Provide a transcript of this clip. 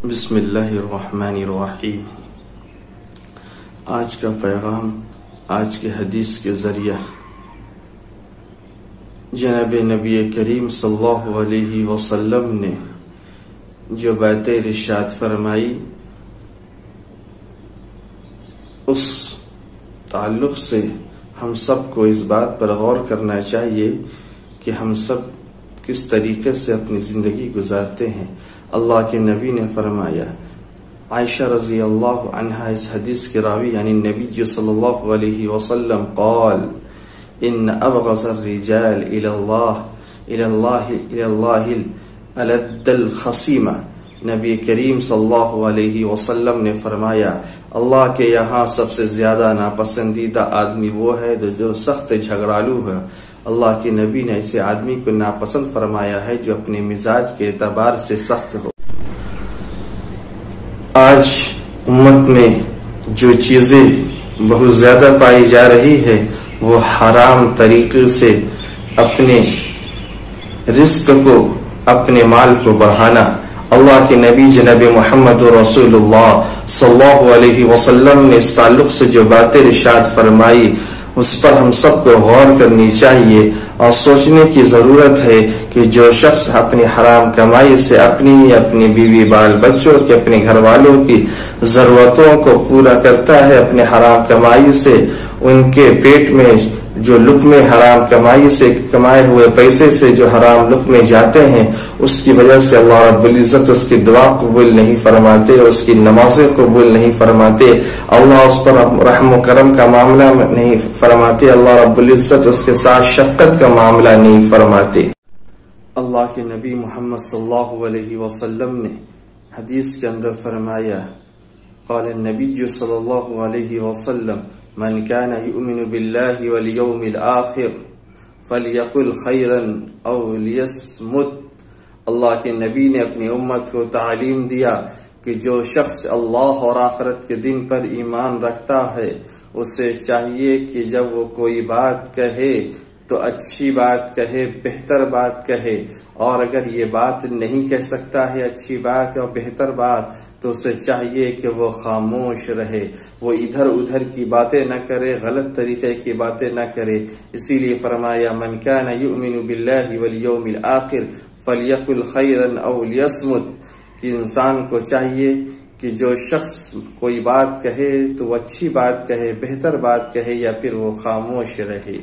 بسم اللہ الرحمن الرحیم۔ آج کا پیغام آج کے حدیث کے ذریعہ جناب نبی کریم صلی اللہ علیہ وسلم نے جو باتیں ارشاد فرمائی اس تعلق سے ہم سب کو اس بات پر غور کرنا چاہیے کہ ہم سب کس طریقے سے اپنی زندگی گزارتے ہیں۔ اللہ کے نبی نے فرمایا، عائشہ رضی اللہ عنہ اس حدیث کے راوی یعنی نبی صلی اللہ علیہ وسلم قال ان ابغض الرجال الى اللہ الد الخصیمہ۔ نبی کریم صلی اللہ علیہ وسلم نے فرمایا، اللہ کے یہاں سب سے زیادہ ناپسندیدہ آدمی وہ ہے جو سخت جھگڑالو ہے۔ اللہ کے نبی نے ایسے آدمی کو ناپسند فرمایا ہے جو اپنے مزاج کے اعتبار سے سخت ہو۔ آج امت میں جو چیزیں بہت زیادہ پائی جا رہی ہے وہ حرام طریقے سے اپنے رزق کو، اپنے مال کو بڑھانا۔ اللہ کے نبی جناب محمد رسول اللہ صلی اللہ علیہ وسلم نے اس تعلق سے جو باتیں ارشاد فرمائی اس پر ہم سب کو غور کرنی چاہیے اور سوچنے کی ضرورت ہے کہ جو شخص اپنی حرام کمائی سے اپنی بیوی بال بچوں کے اپنے گھر والوں کی ضرورتوں کو پورا کرتا ہے، اپنے حرام کمائی سے ان کے پیٹ میں جو لقمے حرام کمائی سے کمائے ہوئے پیسے سے جو حرام لقمے جاتے ہیں اس کی وجہ سے اللہ رب العزت اس کی دعا قبول نہیں فرماتے، اس کی نمازیں قبول نہیں فرماتے، اللہ اس پر رحم و کرم کا معاملہ نہیں فرماتے، اللہ رب العزت اس کے ساتھ شفقت کا معاملہ نہیں فرماتے۔ اللہ کے نبی محمد صلی اللہ علیہ وسلم نے حدیث کے اندر فرمایا، قال النبی صلی اللہ علیہ وسلم من كان يؤمن بالله واليوم الآخر فليقل خيرا او ليصمت۔ اللہ کے نبی نے اپنی امت کو تعلیم دیا کہ جو شخص اللہ اور آخرت کے دن پر ایمان رکھتا ہے اسے چاہیے کہ جب وہ کوئی بات کہے تو اچھی بات کہے، بہتر بات کہے، اور اگر یہ بات نہیں کہہ سکتا ہے اچھی بات اور بہتر بات تو اسے چاہیے کہ وہ خاموش رہے، وہ ادھر ادھر کی باتیں نہ کرے، غلط طریقے کی باتیں نہ کرے۔ اسی لیے فرمایا من کان یؤمن باللہ والیوم الآخر فلیقل خیرا او لیصمت، کہ انسان کو چاہیے کہ جو شخص کوئی بات کہے تو وہ اچھی بات کہے، بہتر بات کہے یا پھر وہ خاموش رہے۔